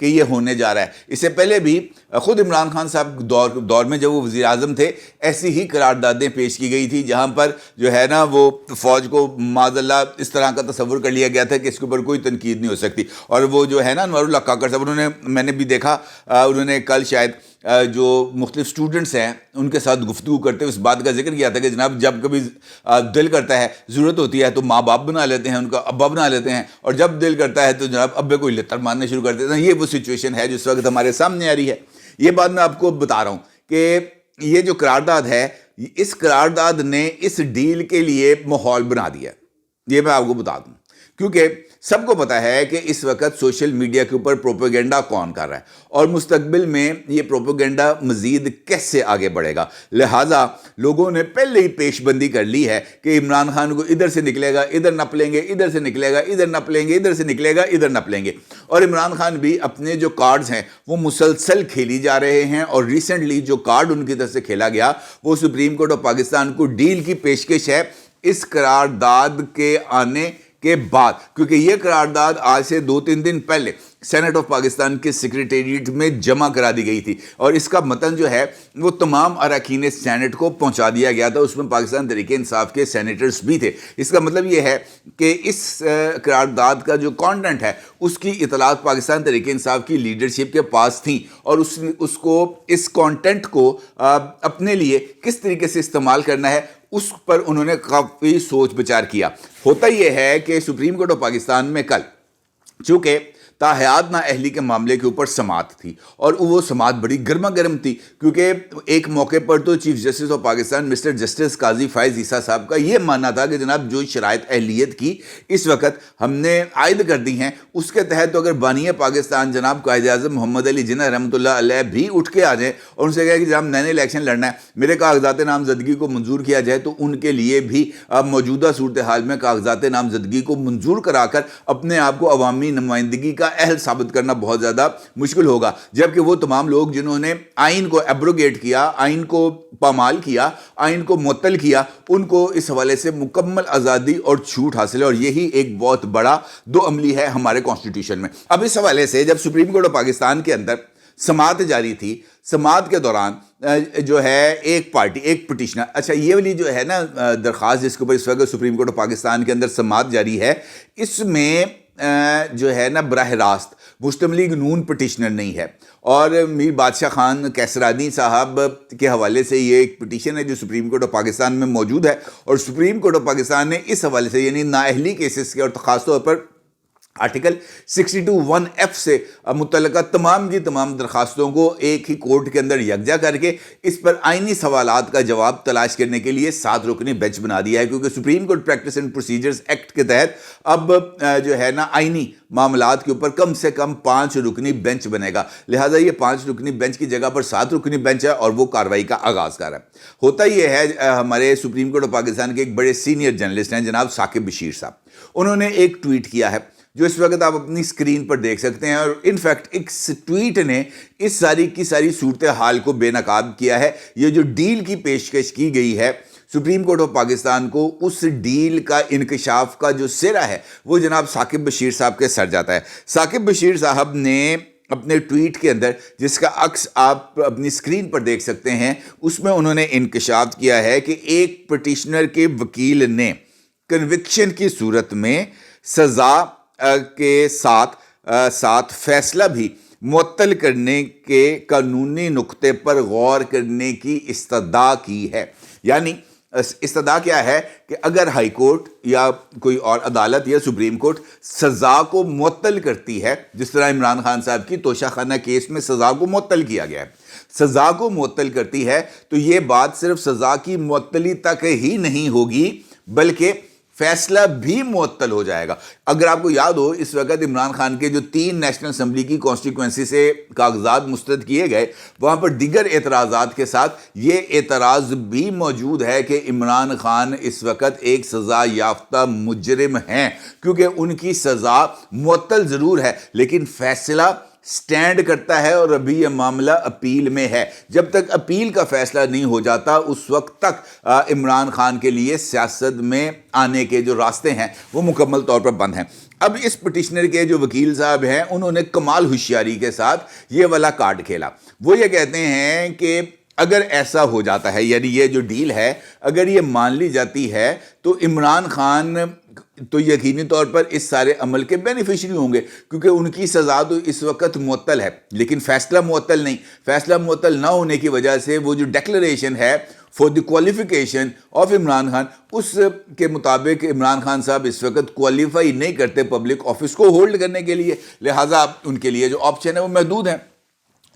کہ یہ ہونے جا رہا ہے. اس سے پہلے بھی خود عمران خان صاحب دور میں جب وہ وزیر اعظم تھے ایسی ہی قراردادیں پیش کی گئی تھی جہاں پر جو ہے نا وہ فوج کو معاذ اللہ اس طرح کا تصور کر لیا گیا تھا کہ اس کے اوپر کوئی تنقید نہیں ہو سکتی. اور وہ جو ہے نا انوار اللہ کاکڑ صاحب, میں نے بھی دیکھا انہوں نے کل شاید جو مختلف اسٹوڈنٹس ہیں ان کے ساتھ گفتگو کرتے ہوئے اس بات کا ذکر کیا تھا کہ جناب جب کبھی دل کرتا ہے, ضرورت ہوتی ہے تو ماں باپ بنا لیتے ہیں, ان کا ابا بنا لیتے ہیں, اور جب دل کرتا ہے تو جناب ابے کو لتر مارنے شروع کر دیتے ہیں. یہ وہ سچویشن ہے جس وقت ہمارے سامنے آ رہی ہے. یہ بات میں آپ کو بتا رہا ہوں کہ یہ جو قرارداد ہے, اس قرارداد نے اس ڈیل کے لیے ماحول بنا دیا. یہ میں آپ کو بتا دوں کیونکہ سب کو پتا ہے کہ اس وقت سوشل میڈیا کے اوپر پروپیگنڈا کون کر رہا ہے اور مستقبل میں یہ پروپیگنڈا مزید کیسے آگے بڑھے گا. لہٰذا لوگوں نے پہلے ہی پیش بندی کر لی ہے کہ عمران خان کو ادھر سے نکلے گا ادھر نپ لیں گے, ادھر سے نکلے گا ادھر نپ لیں گے, ادھر سے نکلے گا ادھر نپ لیں گے. اور عمران خان بھی اپنے جو کارڈز ہیں وہ مسلسل کھیلی جا رہے ہیں. اور ریسنٹلی جو کارڈ ان کی طرف سے کھیلا گیا وہ سپریم کورٹ آف پاکستان کو ڈیل کی پیشکش ہے اس قرارداد کے آنے کے بعد, کیونکہ یہ قرارداد آج سے 2-3 دن پہلے سینٹ آف پاکستان کے سیکریٹریٹ میں جمع کرا دی گئی تھی اور اس کا متن جو ہے وہ تمام اراکین سینٹ کو پہنچا دیا گیا تھا. اس میں پاکستان تحریک انصاف کے سینیٹرز بھی تھے. اس کا مطلب یہ ہے کہ اس قرارداد کا جو کانٹینٹ ہے اس کی اطلاعات پاکستان تحریک انصاف کی لیڈرشپ کے پاس تھیں اور اس کو اس کانٹینٹ کو اپنے لیے کس طریقے سے استعمال کرنا ہے اس پر انہوں نے کافی سوچ بچار کیا. ہوتا یہ ہے کہ سپریم کورٹ آف پاکستان میں کل چونکہ تاحیات نااہلی کے معاملے کے اوپر سماعت تھی اور وہ سماعت بڑی گرما گرم تھی کیونکہ ایک موقع پر تو chief justice of Pakistan mister justice Qazi Faez عیسیٰ صاحب کا یہ ماننا تھا کہ جناب جو شرائط اہلیت کی اس وقت ہم نے عائد کر دی ہیں اس کے تحت تو اگر بانی پاکستان جناب قائد اعظم محمد علی جناح رحمۃ اللہ علیہ بھی اٹھ کے آ جائیں اور ان سے کہا کہ جناب نئے الیکشن لڑنا ہے, میرے کاغذات نامزدگی کو منظور کیا جائے, تو ان کے لیے بھی موجودہ صورتحال میں کاغذات نامزدگی کو منظور کرا کر اپنے آپ کو عوامی نمائندگی کا اہل ثابت کرنا بہت زیادہ مشکل ہوگا. جبکہ وہ تمام لوگ جنہوں نے آئین کو ایبروگیٹ کیا, آئین کو پامال کیا, آئین کو معطل کیا, ان کو اس حوالے سے مکمل آزادی اور چھوٹ حاصل ہے اور یہی ایک بہت بڑا دو عملی ہے ہمارے کانسٹیٹیوشن میں. اب اس حوالے سے جب سپریم کورٹ آف پاکستان کے اندر سماعت جاری تھی, سماعت کے دوران جو ہے ایک پارٹی ایک پٹیشنر, اچھا یہ والی جو ہے نا درخواست جس کے اوپر اس وقت سپریم کورٹ آف پاکستان کے اندر سماعت جاری ہے, اس میں جو ہے نا براہ راست مسلم لیگ نون پٹیشنر نہیں ہے اور میر بادشاہ خان کیسرانی صاحب کے حوالے سے یہ ایک پٹیشن ہے جو سپریم کورٹ آف پاکستان میں موجود ہے اور سپریم کورٹ آف پاکستان نے اس حوالے سے یعنی نااہلی کیسز کے اور خاص طور پر آرٹیکل 62(1)(f) سے متعلقہ تمام کی تمام درخواستوں کو ایک ہی کورٹ کے اندر یکجا کر کے اس پر آئینی سوالات کا جواب تلاش کرنے کے لیے 7 رکنی بینچ بنا دیا ہے, کیونکہ supreme court practice and procedures act کے تحت اب جو ہے نا آئینی معاملات کے اوپر کم سے کم 5 رکنی بینچ بنے گا. لہٰذا یہ 5 رکنی بینچ کی جگہ پر 7 رکنی بینچ ہے اور وہ کارروائی کا آغاز کر رہا ہے. ہوتا یہ ہے ہمارے سپریم کورٹ آف پاکستان کے ایک بڑے سینئر جرنلسٹ ہیں جناب ثاقب بشیر صاحب, انہوں نے ایک ٹویٹ کیا ہے جو اس وقت آپ اپنی سکرین پر دیکھ سکتے ہیں اور انفیکٹ اس ٹویٹ نے اس ساری کی ساری صورتحال کو بے نقاب کیا ہے. یہ جو ڈیل کی پیشکش کی گئی ہے سپریم کورٹ آف پاکستان کو, اس ڈیل کا انکشاف کا جو سرا ہے وہ جناب ثاقب بشیر صاحب کے سر جاتا ہے. ثاقب بشیر صاحب نے اپنے ٹویٹ کے اندر جس کا عکس آپ اپنی سکرین پر دیکھ سکتے ہیں اس میں انہوں نے انکشاف کیا ہے کہ ایک پٹیشنر کے وکیل نے کنوکشن کی صورت میں سزا کے ساتھ فیصلہ بھی معطل کرنے کے قانونی نقطے پر غور کرنے کی استدعا کی ہے. یعنی استدعا کیا ہے کہ اگر ہائی کورٹ یا کوئی اور عدالت یا سپریم کورٹ سزا کو معطل کرتی ہے, جس طرح عمران خان صاحب کی توشہ خانہ کیس میں سزا کو معطل کیا گیا ہے, سزا کو معطل کرتی ہے تو یہ بات صرف سزا کی معطلی تک ہی نہیں ہوگی بلکہ فیصلہ بھی معطل ہو جائے گا. اگر آپ کو یاد ہو اس وقت عمران خان کے جو 3 نیشنل اسمبلی کی کانسٹیٹوئنسی سے کاغذات مسترد کیے گئے وہاں پر دیگر اعتراضات کے ساتھ یہ اعتراض بھی موجود ہے کہ عمران خان اس وقت ایک سزا یافتہ مجرم ہیں, کیونکہ ان کی سزا معطل ضرور ہے لیکن فیصلہ سٹینڈ کرتا ہے اور ابھی یہ معاملہ اپیل میں ہے. جب تک اپیل کا فیصلہ نہیں ہو جاتا اس وقت تک عمران خان کے لیے سیاست میں آنے کے جو راستے ہیں وہ مکمل طور پر بند ہیں. اب اس پٹیشنر کے جو وکیل صاحب ہیں انہوں نے کمال ہوشیاری کے ساتھ یہ والا کارڈ کھیلا. وہ یہ کہتے ہیں کہ اگر ایسا ہو جاتا ہے، یعنی یہ جو ڈیل ہے اگر یہ مان لی جاتی ہے تو عمران خان تو یقینی طور پر اس سارے عمل کے بینیفیشری ہوں گے، کیونکہ ان کی سزا تو اس وقت معطل ہے لیکن فیصلہ معطل نہیں. فیصلہ معطل نہ ہونے کی وجہ سے وہ جو ڈیکلریشن ہے for the qualification of Imran Khan, اس کے مطابق عمران خان صاحب اس وقت کوالیفائی نہیں کرتے پبلک آفس کو ہولڈ کرنے کے لیے، لہٰذا ان کے لیے جو آپشن ہے وہ محدود ہیں.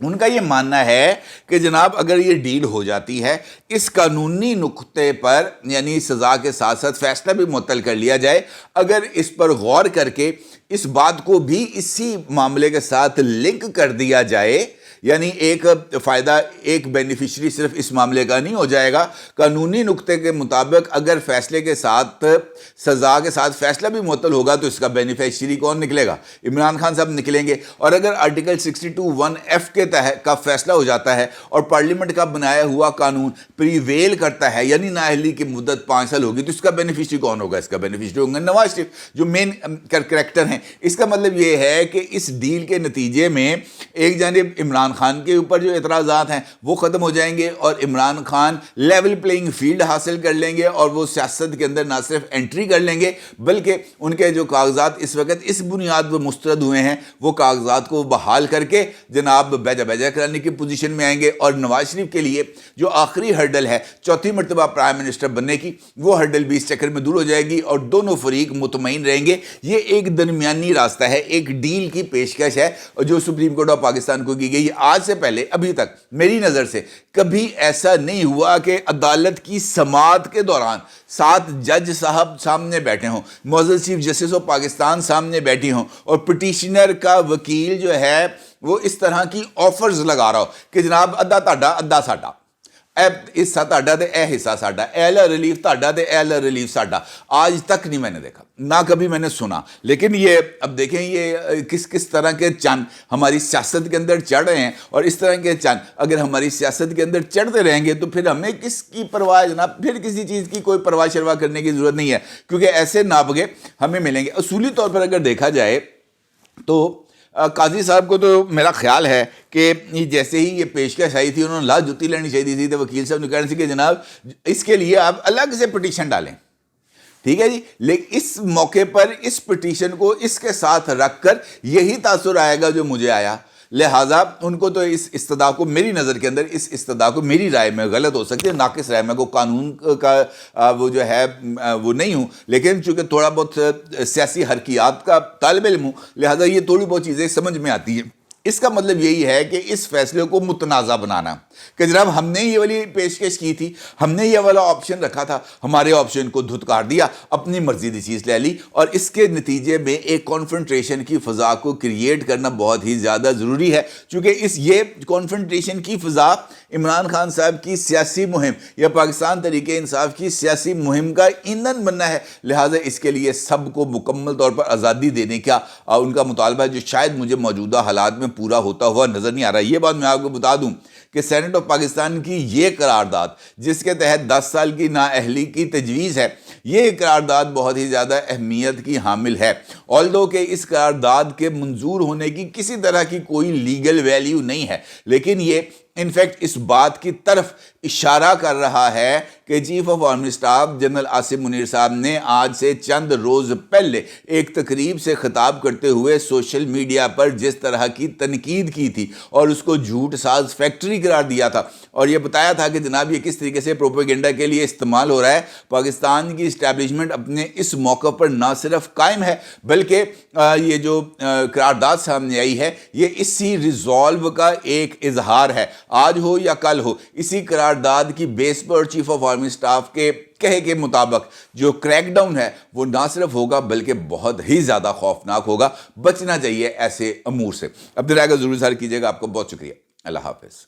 ان کا یہ ماننا ہے کہ جناب اگر یہ ڈیل ہو جاتی ہے اس قانونی نقطے پر، یعنی سزا کے ساتھ ساتھ فیصلہ بھی معطل کر لیا جائے، اگر اس پر غور کر کے اس بات کو بھی اسی معاملے کے ساتھ لنک کر دیا جائے، یعنی ایک فائدہ ایک بینیفیشری صرف اس معاملے کا نہیں ہو جائے گا. قانونی نقطے کے مطابق اگر فیصلے کے ساتھ سزا کے ساتھ فیصلہ بھی معطل ہوگا تو اس کا بینیفیشری کون نکلے گا؟ عمران خان صاحب نکلیں گے. اور اگر آرٹیکل 62(1)(f) کے تحت کا فیصلہ ہو جاتا ہے اور پارلیمنٹ کا بنایا ہوا قانون پریویل کرتا ہے، یعنی نااہلی کی مدت 5 سال ہوگی، تو اس کا بینیفیشری کون ہوگا؟ اس کا بینیفیشری ہوں گے نواز شریف جو مین کریکٹر ہیں. اس کا مطلب یہ ہے کہ اس ڈیل کے نتیجے میں ایک جانب عمران خان کے اوپر جو اعتراضات ہیں وہ ختم ہو جائیں گے اور Imran Khan level playing field حاصل کر لیں گے اور وہ سیاست کے اندر نہ صرف انٹری کر لیں گے بلکہ ان کے جو کاغذات اس وقت اس بنیاد پر مسترد ہوئے ہیں وہ کاغذات کو بحال کر کے جناب بیجا بیجا کرانے کی پوزیشن میں آئیں گے. اور نواز شریف کے لیے جو آخری ہرڈل ہے 4تھی مرتبہ پرائم منسٹر بننے کی، وہ ہرڈل بھی اس چکر میں دور ہو جائے گی اور دونوں فریق مطمئن رہیں گے. یہ ایک درمیانی راستہ ہے، ایک ڈیل کی پیشکش ہے جو سپریم کورٹ آف پاکستان کو کی گئی. آج سے پہلے ابھی تک میری نظر سے کبھی ایسا نہیں ہوا کہ عدالت کی سماعت کے دوران 7 جج صاحب سامنے بیٹھے ہوں، معزز چیف جسٹس آف پاکستان سامنے بیٹھی ہوں اور پٹیشنر کا وکیل جو ہے وہ اس طرح کی آفرز لگا رہا ہو کہ جناب ادھا تہاڈا ادھا ساڈا، اے حصہ تہاڈا تے اے حصہ ساڈا، اے والا ریلیف تہاڈا تے اے والا ریلیف ساڈا. آج تک نہیں میں نے دیکھا، نہ کبھی میں نے سنا. لیکن یہ اب دیکھیں یہ کس طرح کے چند ہماری سیاست کے اندر چڑھ رہے ہیں، اور اس طرح کے چند اگر ہماری سیاست کے اندر چڑھتے رہیں گے تو پھر ہمیں کس کی پرواہ جناب، پھر کسی چیز کی کوئی پرواہ شروا کرنے کی ضرورت نہیں ہے، کیونکہ ایسے نابغے ہمیں ملیں گے. اصولی طور پر اگر دیکھا جائے تو قاضی صاحب کو تو میرا خیال ہے کہ جیسے ہی یہ پیشکش آئی تھی انہوں نے لا جتی لینی چاہیے تھی، تو وکیل صاحب نے کہا کہ جناب اس کے لیے آپ الگ سے پٹیشن ڈالیں، ٹھیک ہے جی. لیکن اس موقع پر اس پٹیشن کو اس کے ساتھ رکھ کر یہی تاثر آئے گا جو مجھے آیا. لہٰذا ان کو تو اس استدعا کو، میری نظر کے اندر اس استدعا کو، میری رائے میں غلط ہو سکتی ہے، ناقص رائے میں کو قانون کا وہ جو ہے وہ نہیں ہوں، لیکن چونکہ تھوڑا بہت سیاسی حرکیات کا طالب علم ہوں لہٰذا یہ تھوڑی بہت چیزیں سمجھ میں آتی ہیں. اس کا مطلب یہی ہے کہ اس فیصلے کو متنازع بنانا کہ جناب ہم نے یہ والی پیشکش کی تھی، ہم نے یہ والا آپشن رکھا تھا، ہمارے آپشن کو دھتکار دیا، اپنی مرضی دی چیز لے لی، اور اس کے نتیجے میں ایک کانفرنٹریشن کی فضا کو کریٹ کرنا بہت ہی زیادہ ضروری ہے. چونکہ یہ کانفرنٹریشن کی فضا عمران خان صاحب کی سیاسی مہم یا پاکستان تحریک انصاف کی سیاسی مہم کا ایندھن بننا ہے. لہٰذا اس کے لیے سب کو مکمل طور پر آزادی دینے کا ان کا مطالبہ ہے، جو شاید مجھے موجودہ حالات میں پورا ہوتا ہوا نظر نہیں آ رہا. یہ بات میں آپ کو بتا دوں کہ سینٹ آف پاکستان کی یہ قرارداد جس کے تحت 10 سال کی نااہلی کی تجویز ہے، یہ قرارداد بہت ہی زیادہ اہمیت کی حامل ہے. آلدو کہ اس قرارداد کے منظور ہونے کی کسی طرح کی کوئی لیگل ویلیو نہیں ہے، لیکن یہ انفیکٹ اس بات کی طرف اشارہ کر رہا ہے کہ chief of army staff general Asim Munir صاحب نے آج سے چند روز پہلے ایک تقریب سے خطاب کرتے ہوئے سوشل میڈیا پر جس طرح کی تنقید کی تھی اور اس کو جھوٹ ساز فیکٹری قرار دیا تھا اور یہ بتایا تھا کہ جناب یہ کس طریقے سے پروپیگنڈا کے لیے استعمال ہو رہا ہے. پاکستان کی اسٹیبلشمنٹ اپنے اس موقع پر نہ صرف قائم ہے بلکہ یہ جو قرارداد سامنے آئی ہے یہ اسی ریزالو کا ایک اظہار ہے. آج ہو یا کل ہو، اسی قرارداد کی بیس پر چیف آف آرمی اسٹاف کے کہے کے مطابق جو کریک ڈاؤن ہے وہ نہ صرف ہوگا بلکہ بہت ہی زیادہ خوفناک ہوگا. بچنا چاہیے ایسے امور سے. عبد الرائے کا ضرور اظہار کیجیے گا. آپ کو بہت شکریہ. اللہ حافظ.